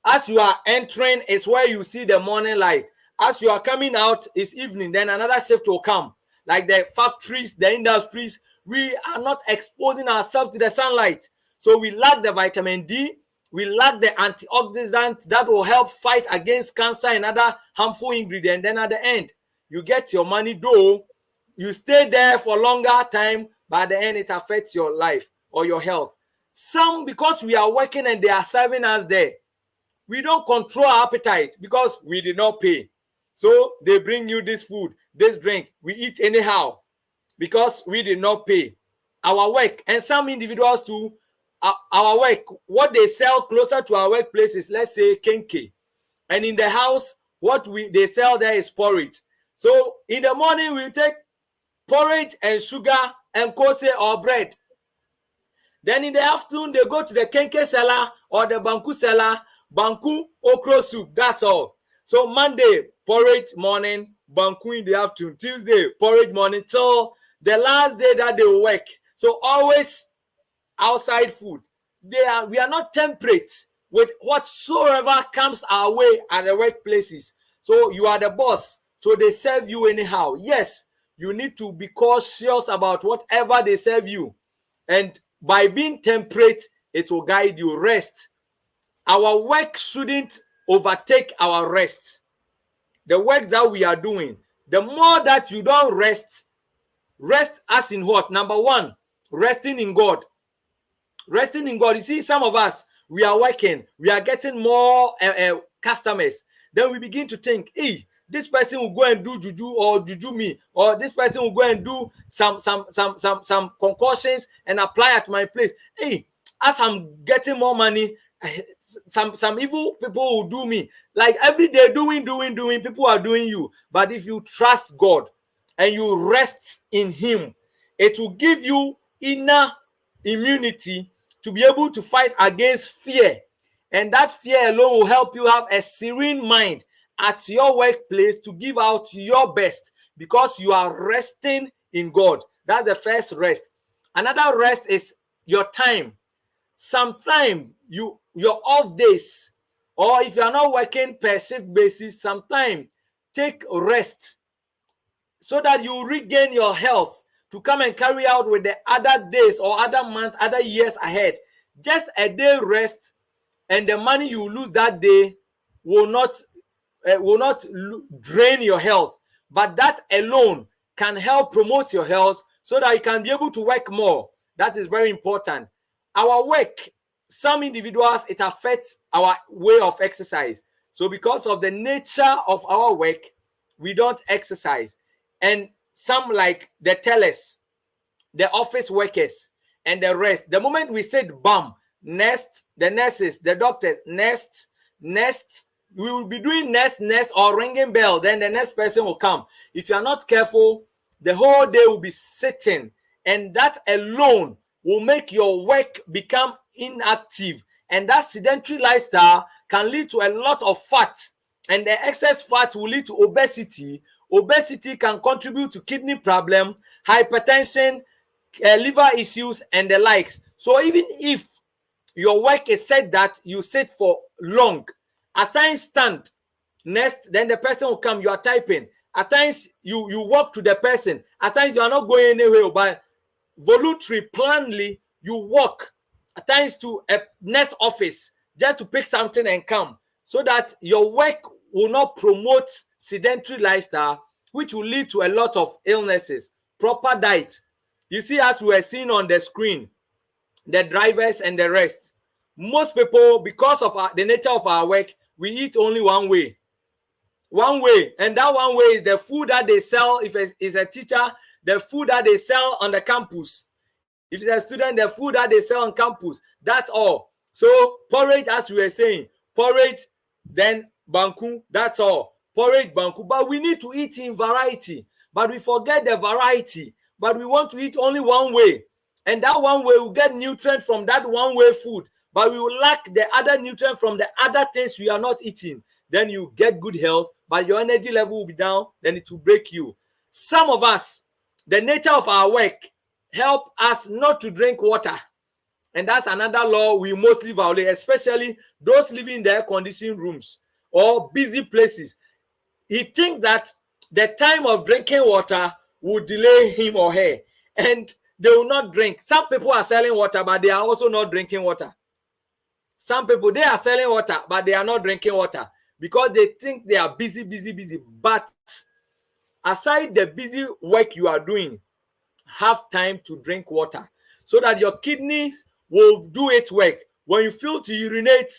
As you are entering is where you see the morning light. As you are coming out is evening, then another shift will come. Like the factories, the industries, we are not exposing ourselves to the sunlight. So we lack the vitamin D, we lack the antioxidant that will help fight against cancer and other harmful ingredients. Then at the end, you get your money, though you stay there for longer time, but at the end it affects your life or your health. Some, because we are working and they are serving us there, we don't control our appetite because we did not pay. So they bring you this food, this drink, we eat anyhow because we did not pay. Our work, and some individuals too, our work, what they sell closer to our workplace is, let's say, kenke, and in the house what they sell there is porridge. So in the morning we take porridge and sugar and kose or bread. Then in the afternoon they go to the kenke seller or the banku seller, banku okra soup, that's all. So Monday porridge morning, banku in the afternoon. Tuesday porridge morning till the last day that they work. So always outside food. We are not temperate with whatsoever comes our way at the workplaces. So you are the boss, so they serve you anyhow. Yes, you need to be cautious about whatever they serve you, and by being temperate, it will guide you. Rest. Our work shouldn't overtake our rest. The work that we are doing, the more that you don't rest as in what? Number one, resting in God. Resting in God. You see, some of us, we are working, we are getting more customers. Then we begin to think, hey, this person will go and do juju or juju me, or this person will go and do some concoctions and apply at my place. Hey, as I'm getting more money, some evil people will do me. Like every day, doing, people are doing you. But if you trust God and you rest in Him, it will give you inner immunity to be able to fight against fear. And that fear alone will help you have a serene mind at your workplace to give out your best because you are resting in God. That's the first rest. Another rest is your time. Sometimes your off days, or if you are not working per shift basis, sometimes take rest so that you regain your health to come and carry out with the other days or other months, other years ahead. Just a day rest, and the money you lose that day will not drain your health, but that alone can help promote your health so that you can be able to work more. That is very important. Our work, some individuals, it affects our way of exercise. So because of the nature of our work, we don't exercise. And some, like the tellers, the office workers, and the rest, the moment we said bam, next, the nurses, the doctors, next, we will be doing next or ringing bell, then the next person will come. If you are not careful, the whole day will be sitting, and that alone will make your work become inactive, and that sedentary lifestyle can lead to a lot of fat, and the excess fat will lead to obesity. Obesity can contribute to kidney problem, hypertension, liver issues, and the likes. So even if your work is said that you sit for long, at times stand, next, then the person will come, you are typing. At times you walk to the person. At times you are not going anywhere, but voluntary, planly, you walk at times to a next office just to pick something and come, so that your work will not promote sedentary lifestyle, which will lead to a lot of illnesses. Proper diet. You see, as we are seeing on the screen, the drivers and the rest, most people, because of the nature of our work, we eat only one way, and that one way is the food that they sell. If it's a teacher, the food that they sell on the campus. If it's a student, the food that they sell on campus. That's all. So porridge, as we were saying, porridge, then banku, that's all. Porridge, banku. But we need to eat in variety. But we forget the variety. but we want to eat only one way. And that one way will get nutrient from that one way food, but we will lack the other nutrient from the other things we are not eating. Then you get good health, but your energy level will be down, then it will break you. Some of us, the nature of our work help us not to drink water. And that's another law we mostly violate, especially those living in the air-conditioned rooms or busy places. He thinks that the time of drinking water will delay him or her, and they will not drink. Some people are selling water, but they are also not drinking water. Some people, they are selling water, but they are not drinking water because they think they are busy. But aside the busy work you are doing, have time to drink water so that your kidneys will do its work. When you feel to urinate,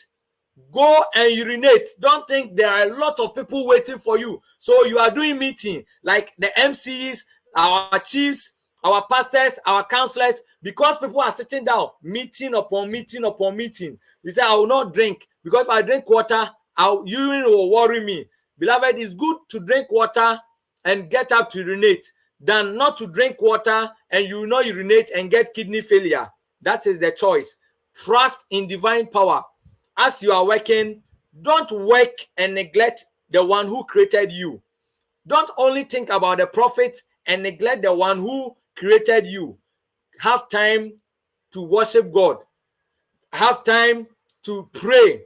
go and urinate. Don't think there are a lot of people waiting for you. So you are doing meeting like the MCs, our chiefs, our pastors, our counselors, because people are sitting down, meeting upon meeting upon meeting. You say, I will not drink because if I drink water, urine will worry me. Beloved, it's good to drink water and get up to urinate than not to drink water and you will not urinate and get kidney failure. That is the choice. Trust in divine power. As you are working, don't work and neglect the one who created you. Don't only think about the profit and neglect the one who created you. Have time to worship God. Have time to pray.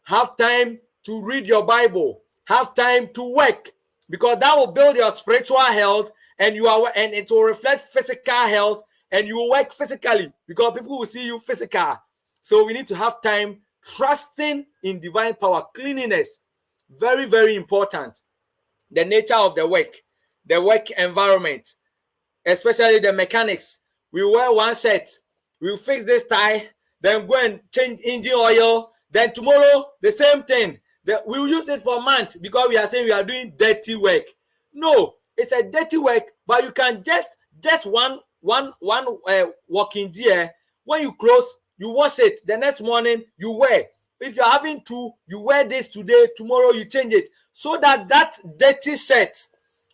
Have time to read your Bible. Have time to work, because that will build your spiritual health, and it will reflect physical health, and you will work physically because people will see you physical. So we need to have time trusting in divine power. Cleanliness, very, very important. The nature of the work environment, especially the mechanics. We wear one shirt, we fix this tie, then go and change engine oil, then tomorrow the same thing. We will use it for a month because we are saying we are doing dirty work. No, it's a dirty work, but you can just one working gear. When you close, you wash it. The next morning you wear. If you're having two, you wear this today, tomorrow you change it, so that dirty shirt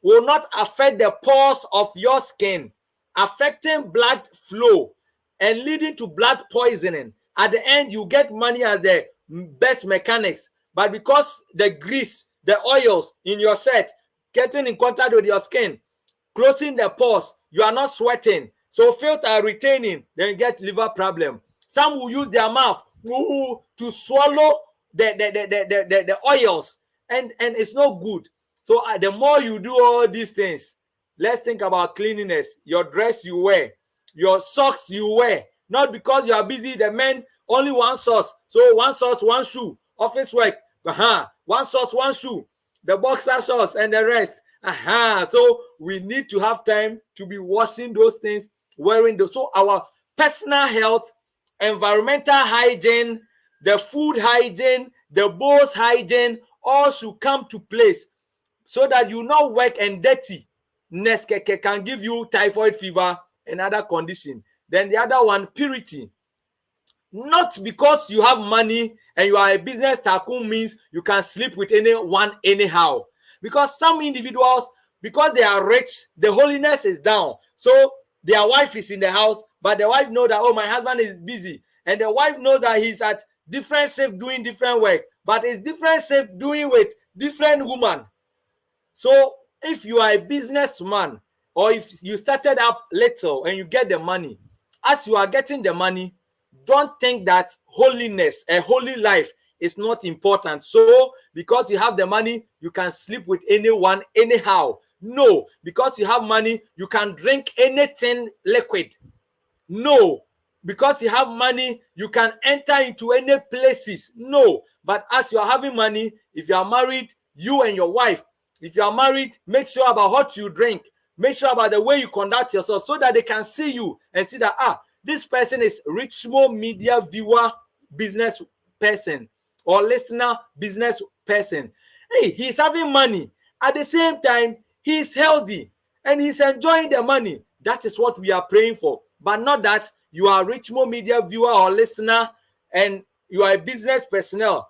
will not affect the pores of your skin, affecting blood flow and leading to blood poisoning. At the end, you get money as the best mechanics, but because the grease, the oils in your shirt getting in contact with your skin, closing the pores, you are not sweating, so filth are retaining, then you get liver problem. Some will use their mouth to swallow the oils, and it's not good. So the more you do all these things, let's think about cleanliness. Your dress you wear, your socks you wear, not because you are busy. The men only one socks, so one socks, one shoe, office work, one socks, one shoe, the boxer shorts and the rest. So we need to have time to be washing those things, wearing those. So our personal health, environmental hygiene, the food hygiene, the bowls hygiene, all should come to place so that you not work and dirty. Neskeke can give you typhoid fever and other condition. Then the other one, purity. Not because you have money and you are a business tycoon means you can sleep with anyone anyhow. Because some individuals, because they are rich, the holiness is down. So their wife is in the house, but the wife knows that, oh, my husband is busy. And the wife knows that he's at different shift doing different work, but it's different shift doing with different woman. So if you are a businessman, or if you started up little and you get the money, as you are getting the money, don't think that holiness, a holy life, is not important. So because you have the money, you can sleep with anyone anyhow. No, because you have money, you can drink anything liquid. No, because you have money, you can enter into any places. No, but as you are having money, if you are married, you and your wife, if you are married, make sure about what you drink. Make sure about the way you conduct yourself, so that they can see you and see that, this person is Richmond media viewer, business person, or listener, business person. Hey, he's having money. At the same time, he's healthy and he's enjoying the money. That is what we are praying for. But not that you are Richmond media viewer or listener and you are a business personnel.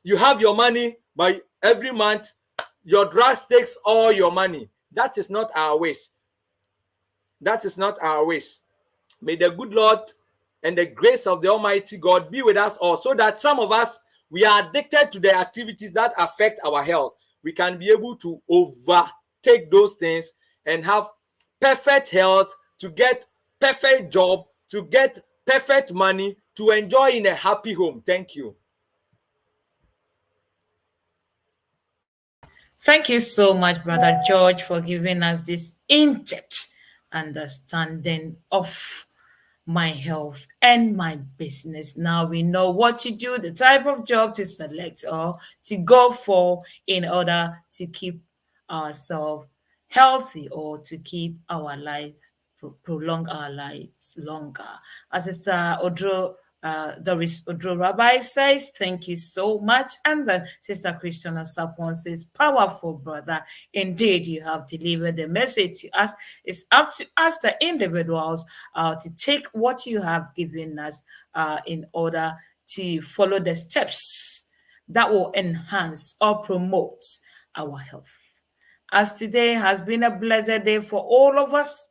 You have your money, but every month your drugs takes all your money. That is not our wish. That is not our wish. May the good Lord and the grace of the Almighty God be with us all, so that some of us, we are addicted to the activities that affect our health. We can be able to overtake those things and have perfect health, to get perfect job, to get perfect money, to enjoy in a happy home. Thank you. Thank you so much, Brother George, for giving us this in-depth understanding of my health and my business. Now we know what to do, the type of job to select or to go for in order to keep ourselves healthy or to keep our life, prolong our lives longer. As Sister Doris Odro Rabbi says, thank you so much. And then Sister Christiana Sapon says, powerful brother. Indeed, you have delivered the message to us. It's up to us, the individuals, to take what you have given us in order to follow the steps that will enhance or promote our health. As today has been a blessed day for all of us,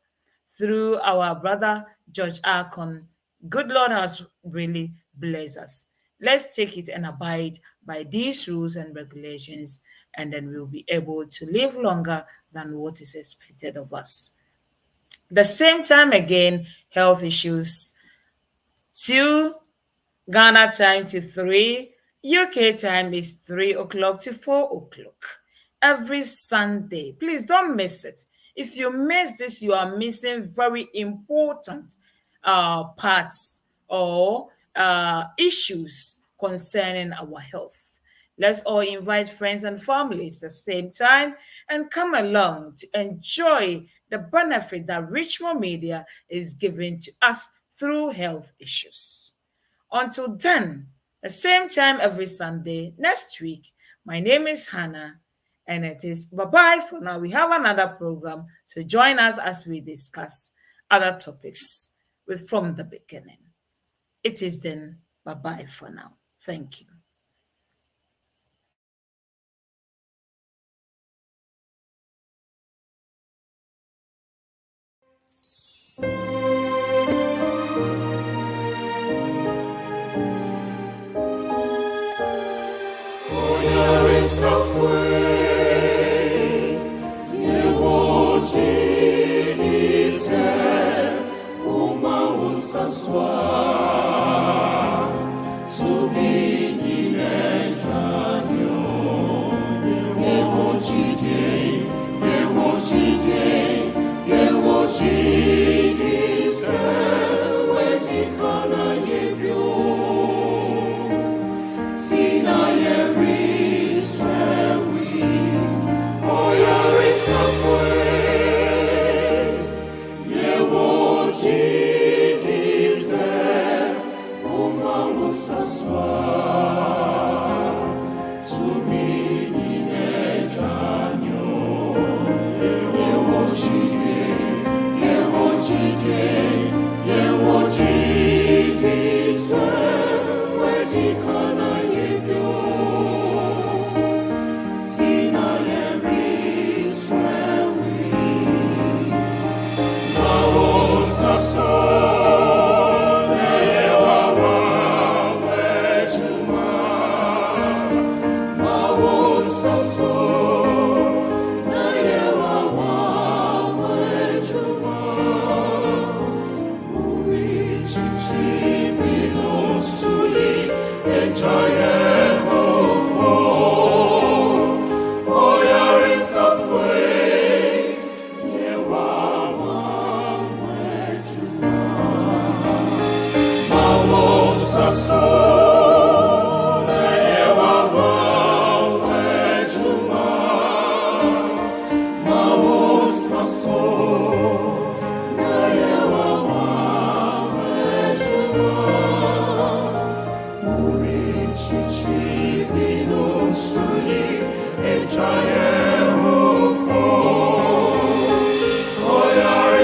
through our brother George Ackon, good Lord has really blessed us. Let's take it and abide by these rules and regulations, and then we'll be able to live longer than what is expected of us. The same time again, health issues. 2 Ghana time to 3, UK time is 3 o'clock to 4 o'clock. Every Sunday. Please don't miss it. If you miss this, you are missing very important parts or issues concerning our health. Let's all invite friends and families at the same time and come along to enjoy the benefit that Richmond Media is giving to us through health issues. Until then, the same time every Sunday next week, my name is Hanna. And it is bye-bye for now. We have another program, so join us as we discuss other topics with From the Beginning. It is then bye-bye for now. Thank you.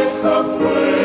Suffering.